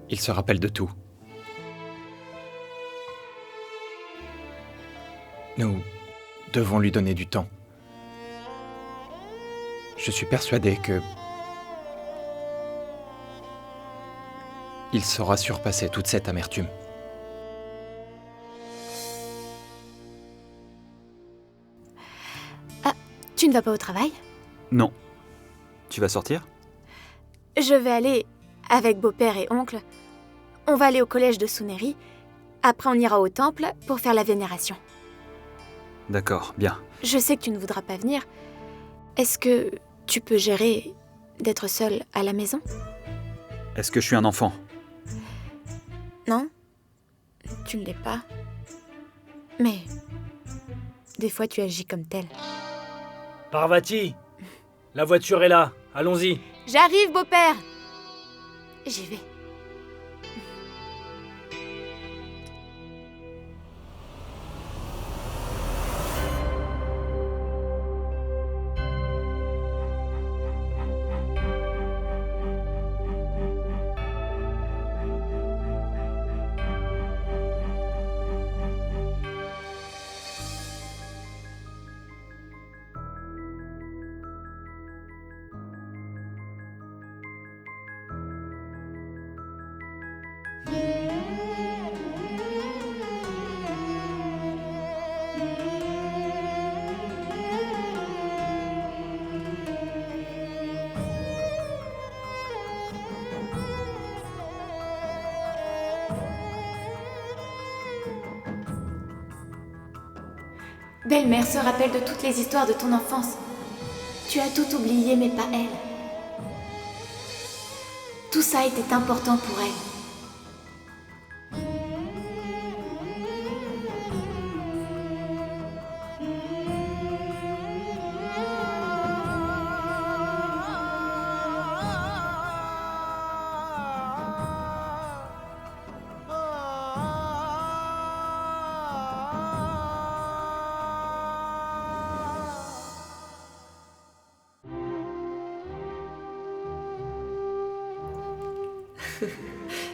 Il se rappelle de tout. Nous devons lui donner du temps. Je suis persuadé que il saura surpasser toute cette amertume. Ah, tu ne vas pas au travail ? Non. Tu vas sortir ? Je vais aller avec beau-père et oncle. On va aller au collège de Suneri. Après, on ira au temple pour faire la vénération. D'accord, bien. Je sais que tu ne voudras pas venir. Est-ce que tu peux gérer d'être seule à la maison ? Est-ce que je suis un enfant ? Non, tu ne l'es pas. Mais des fois, tu agis comme tel. Parvati, la voiture est là, allons-y. J'arrive, beau-père. J'y vais. Belle-mère se rappelle de toutes les histoires de ton enfance. Tu as tout oublié, mais pas elle. Tout ça était important pour elle.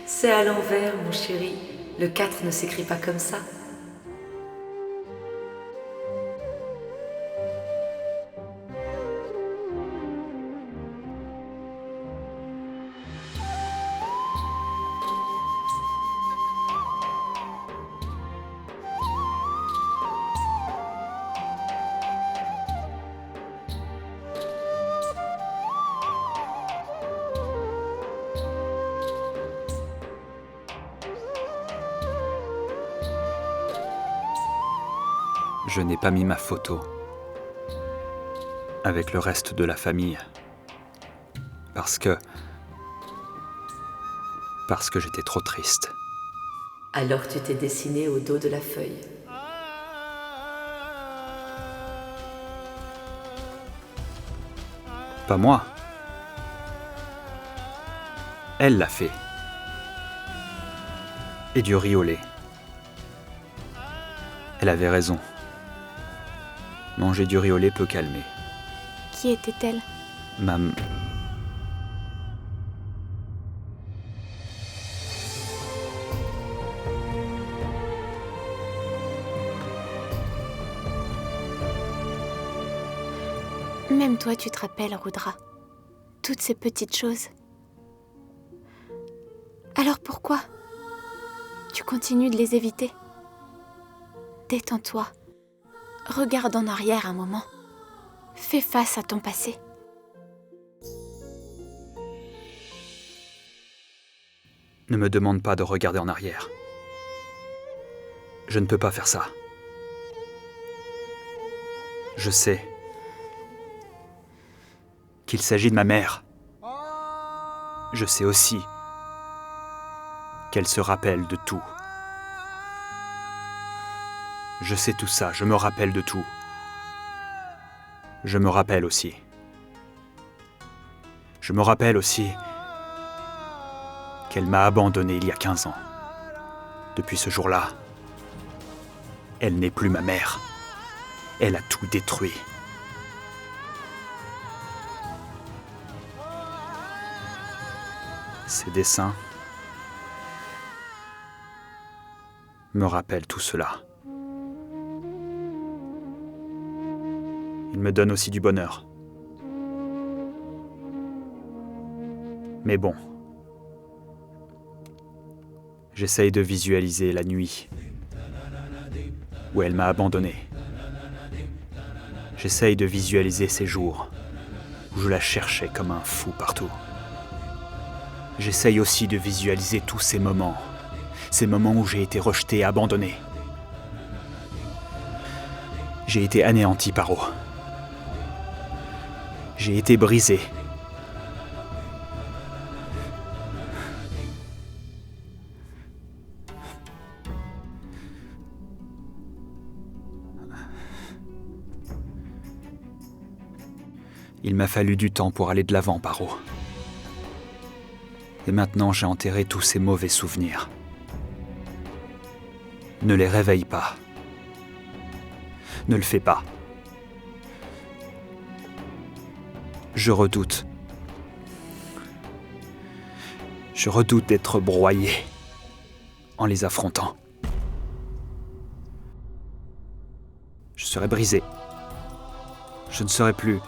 C'est à l'envers, mon chéri. Le 4 ne s'écrit pas comme ça. Je n'ai pas mis ma photo avec le reste de la famille parce que j'étais trop triste. Alors tu t'es dessiné au dos de la feuille. Pas moi. Elle l'a fait. Et du riz au lait. Elle avait raison. Manger du riz au lait peut calmer. Qui était-elle ? Mam... Même toi, tu te rappelles, Rudra. Toutes ces petites choses. Alors pourquoi tu continues de les éviter ? Détends-toi. Regarde en arrière un moment. Fais face à ton passé. Ne me demande pas de regarder en arrière. Je ne peux pas faire ça. Je sais qu'il s'agit de ma mère. Je sais aussi qu'elle se rappelle de tout. Je sais tout ça, je me rappelle de tout. Je me rappelle aussi. Je me rappelle aussi qu'elle m'a abandonné il y a 15 ans. Depuis ce jour-là, elle n'est plus ma mère. Elle a tout détruit. Ses dessins, me rappelle tout cela. Il me donne aussi du bonheur. Mais bon, j'essaye de visualiser la nuit où elle m'a abandonné. J'essaye de visualiser ces jours où je la cherchais comme un fou partout. J'essaye aussi de visualiser tous ces moments où j'ai été rejeté et abandonné. J'ai été anéanti par eau. J'ai été brisé. Il m'a fallu du temps pour aller de l'avant, Paro. Et maintenant, j'ai enterré tous ces mauvais souvenirs. Ne les réveille pas. Ne le fais pas. Je redoute d'être broyé en les affrontant. Je serai brisé. Je ne serai plus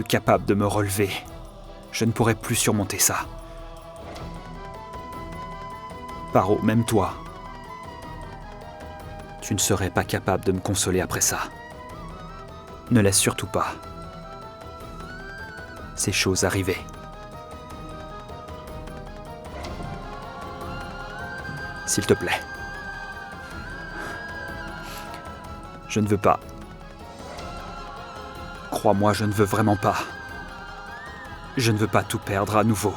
capable de me relever. Je ne pourrai plus surmonter ça. Paro, même toi, tu ne serais pas capable de me consoler après ça. Ne laisse surtout pas ces choses arriver. S'il te plaît. Je ne veux pas. Crois-moi, je ne veux vraiment pas. Je ne veux pas tout perdre à nouveau.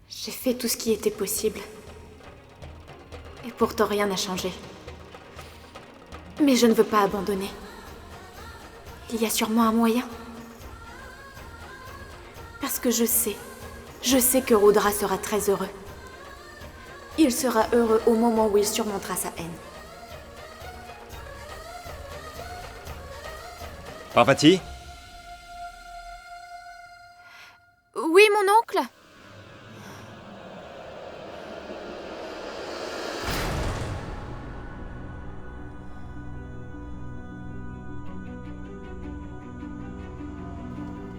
J'ai fait tout ce qui était possible. Et pourtant rien n'a changé. Mais je ne veux pas abandonner. Il y a sûrement un moyen. Parce que je sais que Rudra sera très heureux. Il sera heureux au moment où il surmontera sa haine. Parvati? Oui, mon oncle?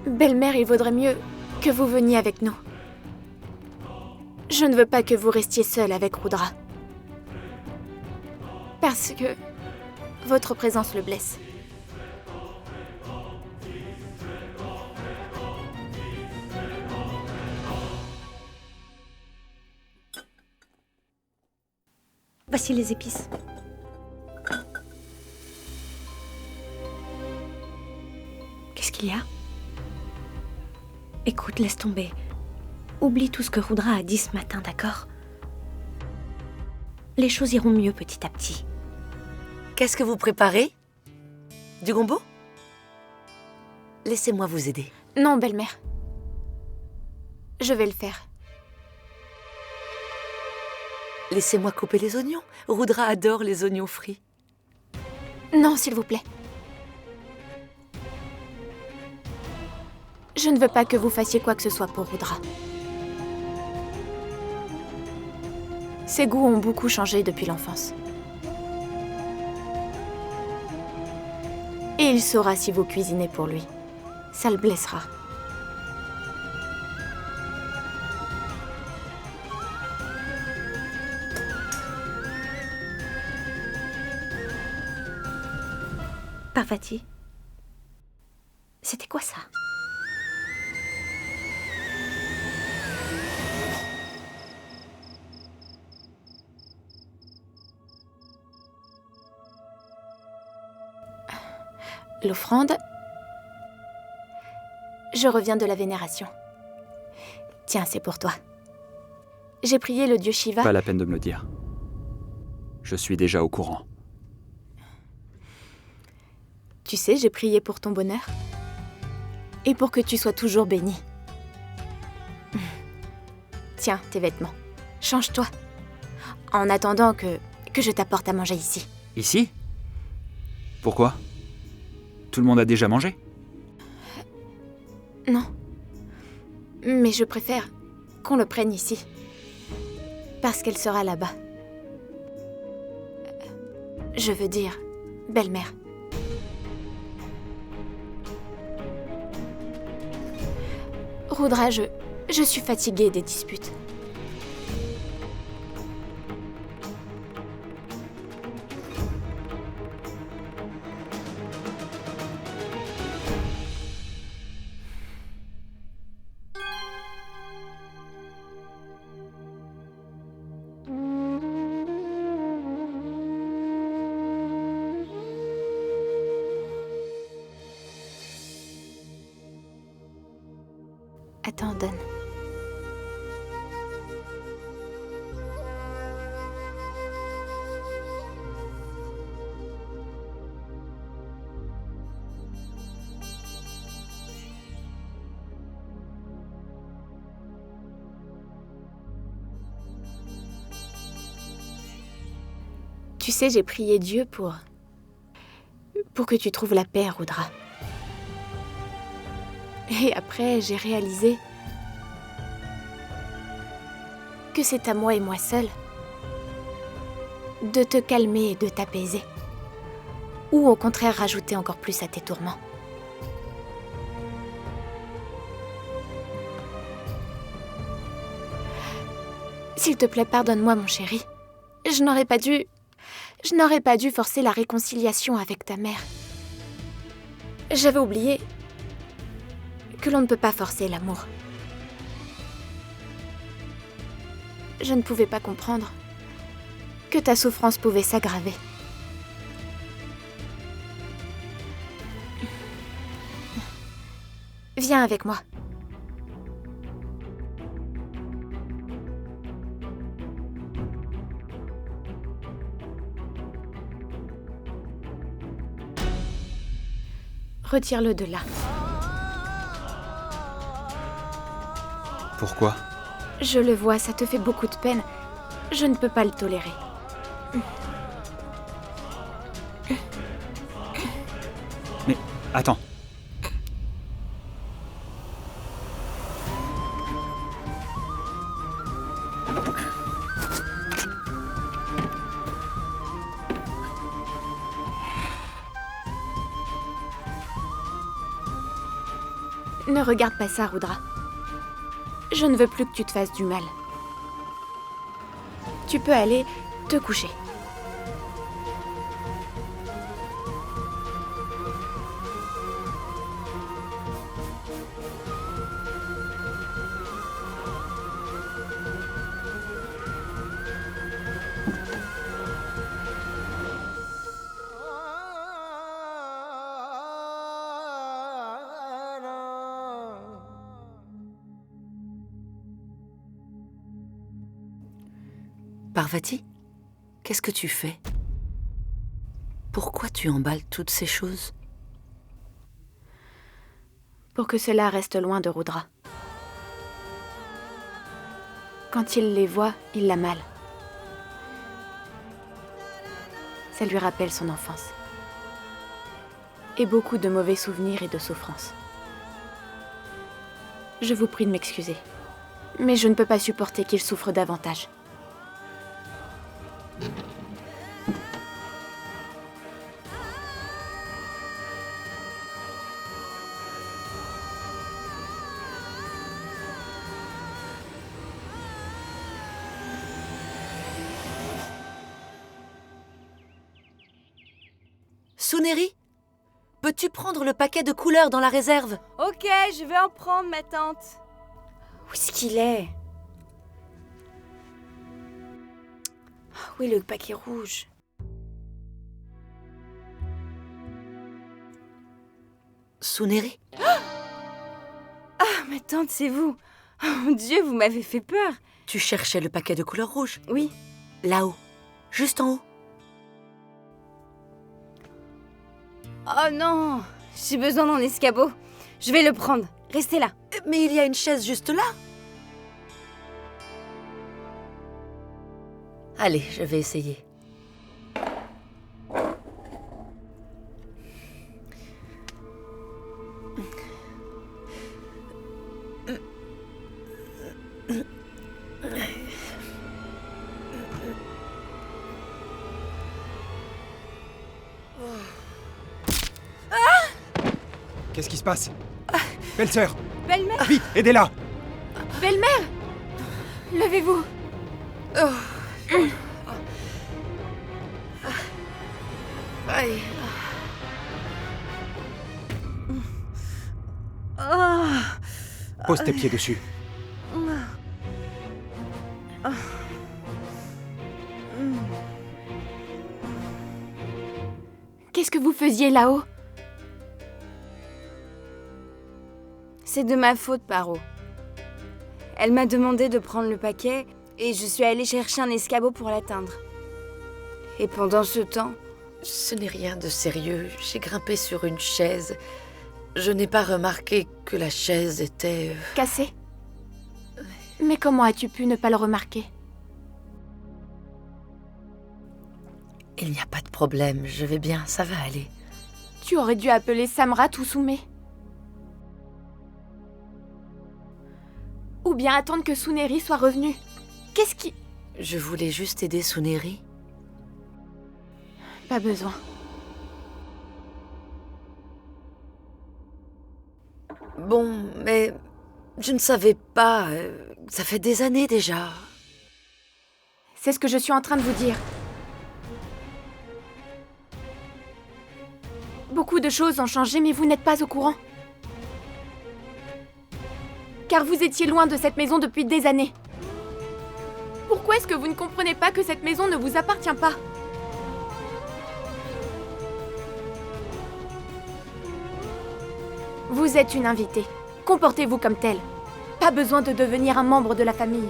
Belle-mère, il vaudrait mieux que vous veniez avec nous. Je ne veux pas que vous restiez seule avec Rudra. Parce que votre présence le blesse. Voici les épices. Qu'est-ce qu'il y a? Écoute, laisse tomber. Oublie tout ce que Rudra a dit ce matin, d'accord? Les choses iront mieux petit à petit. Qu'est-ce que vous préparez? Du gombo? Laissez-moi vous aider. Non, belle-mère. Je vais le faire. Laissez-moi couper les oignons. Rudra adore les oignons frits. Non, s'il vous plaît. Je ne veux pas que vous fassiez quoi que ce soit pour Rudra. Ses goûts ont beaucoup changé depuis l'enfance. Et il saura si vous cuisinez pour lui. Ça le blessera. Parvati, c'était quoi ça? L'offrande. Je reviens de la vénération. Tiens, c'est pour toi. J'ai prié le dieu Shiva. Pas la peine de me le dire. Je suis déjà au courant. Tu sais, j'ai prié pour ton bonheur. Et pour que tu sois toujours béni. Tiens, tes vêtements. Change-toi. En attendant que que je t'apporte à manger ici. Ici? Pourquoi? Tout le monde a déjà mangé? Non. Mais je préfère qu'on le prenne ici. Parce qu'elle sera là-bas. Je veux dire, belle-mère. Rudra, je suis fatiguée des disputes. Attends, donne. Tu sais, j'ai prié Dieu pour que tu trouves la paix, Rudra. Et après, j'ai réalisé que c'est à moi et moi seule de te calmer et de t'apaiser. Ou au contraire, rajouter encore plus à tes tourments. S'il te plaît, pardonne-moi, mon chéri. Je n'aurais pas dû forcer la réconciliation avec ta mère. J'avais oublié que l'on ne peut pas forcer l'amour. Je ne pouvais pas comprendre que ta souffrance pouvait s'aggraver. Viens avec moi. Retire-le de là. Pourquoi? Je le vois, ça te fait beaucoup de peine. Je ne peux pas le tolérer. Mais attends. Ne regarde pas ça, Rudra. Je ne veux plus que tu te fasses du mal. Tu peux aller te coucher. Parvati, qu'est-ce que tu fais? Pourquoi tu emballes toutes ces choses? Pour que cela reste loin de Rudra. Quand il les voit, il l'a mal. Ça lui rappelle son enfance. Et beaucoup de mauvais souvenirs et de souffrances. Je vous prie de m'excuser. Mais je ne peux pas supporter qu'il souffre davantage. Suneri, peux-tu prendre le paquet de couleurs dans la réserve? Ok, je vais en prendre, ma tante. Où est-ce qu'il est? Oui, le paquet rouge. Suneri, Ah, ma tante, c'est vous. Oh mon Dieu, vous m'avez fait peur. tu cherchais le paquet de couleurs rouges? Oui. Là-haut, juste en haut. Oh non, j'ai besoin d'un escabeau. Je vais le prendre. Restez là. Mais il y a une chaise juste là. Allez, je vais essayer. Qu'est-ce qui se passe? Belle-sœur! Belle-mère! Vite, aidez-la! Belle-mère! Levez-vous! Aïe. Pose tes pieds dessus. Qu'est-ce que vous faisiez là-haut? C'est de ma faute, Paro. Elle m'a demandé de prendre le paquet et je suis allée chercher un escabeau pour l'atteindre. Et pendant ce temps, Ce n'est rien de sérieux. J'ai grimpé sur une chaise. Je n'ai pas remarqué que la chaise était... Cassé? Mais comment as-tu pu ne pas le remarquer? Il n'y a pas de problème, je vais bien, ça va aller. Tu aurais dû appeler Samrat ou Soumé. Ou bien attendre que Suneri soit revenu. Qu'est-ce qui... Je voulais juste aider Suneri. Pas besoin. Bon, mais je ne savais pas. Ça fait des années déjà. C'est ce que je suis en train de vous dire. Beaucoup de choses ont changé, mais vous n'êtes pas au courant. Car vous étiez loin de cette maison depuis des années. Pourquoi est-ce que vous ne comprenez pas que cette maison ne vous appartient pas? Vous êtes une invitée. Comportez-vous comme telle. Pas besoin de devenir un membre de la famille.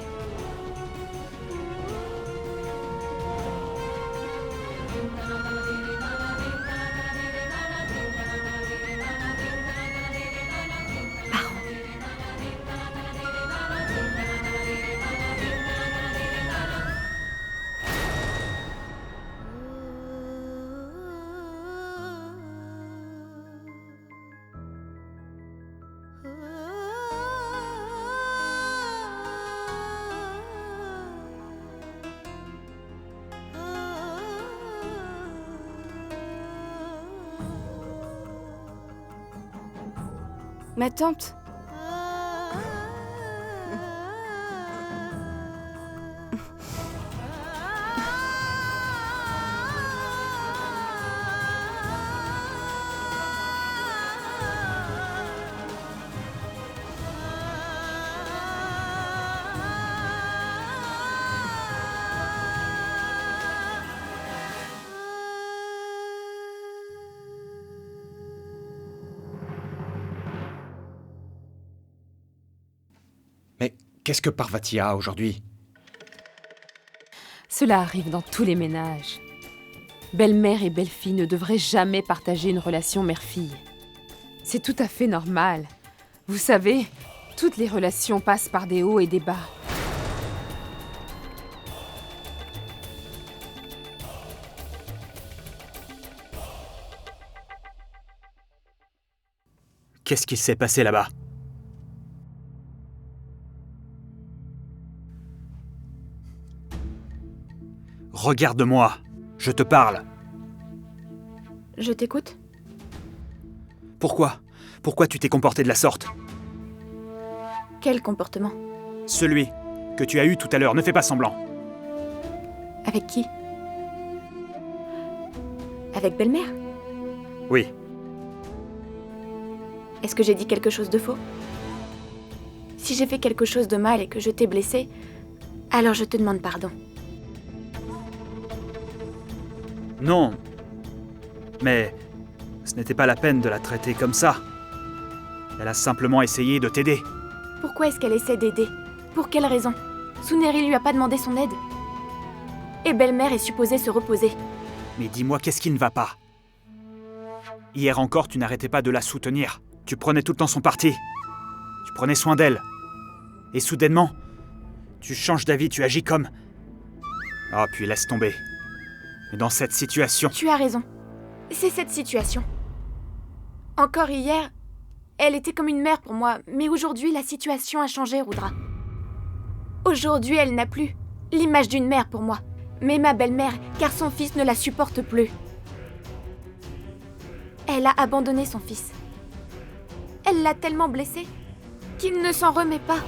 ma tante. Mais qu'est-ce que Parvati a aujourd'hui? Cela arrive dans tous les ménages. Belle-mère et belle-fille ne devraient jamais partager une relation mère-fille. C'est tout à fait normal. Vous savez, toutes les relations passent par des hauts et des bas. Qu'est-ce qui s'est passé là-bas? Regarde-moi, je te parle. Je t'écoute. Pourquoi? Pourquoi tu t'es comporté de la sorte? Quel comportement? Celui que tu as eu tout à l'heure, ne fais pas semblant. Avec qui? Avec belle-mère? Oui, Est-ce que j'ai dit quelque chose de faux? Si j'ai fait quelque chose de mal et que je t'ai blessé, alors je te demande pardon. non. Mais ce n'était pas la peine de la traiter comme ça. Elle a simplement essayé de t'aider. Pourquoi est-ce qu'elle essaie d'aider? Pour quelle raison? Suneri lui a pas demandé son aide. Et belle-mère est supposée se reposer. Mais dis-moi, qu'est-ce qui ne va pas? Hier encore, tu n'arrêtais pas de la soutenir. Tu prenais tout le temps son parti. Tu prenais soin d'elle. Et soudainement, tu changes d'avis, tu agis comme... Oh, puis laisse tomber. Mais dans cette situation... Tu as raison. C'est cette situation. Encore hier, elle était comme une mère pour moi, mais aujourd'hui, la situation a changé, Rudra. Aujourd'hui, elle n'a plus l'image d'une mère pour moi, mais ma belle-mère, car son fils ne la supporte plus. Elle a abandonné son fils. Elle l'a tellement blessé qu'il ne s'en remet pas.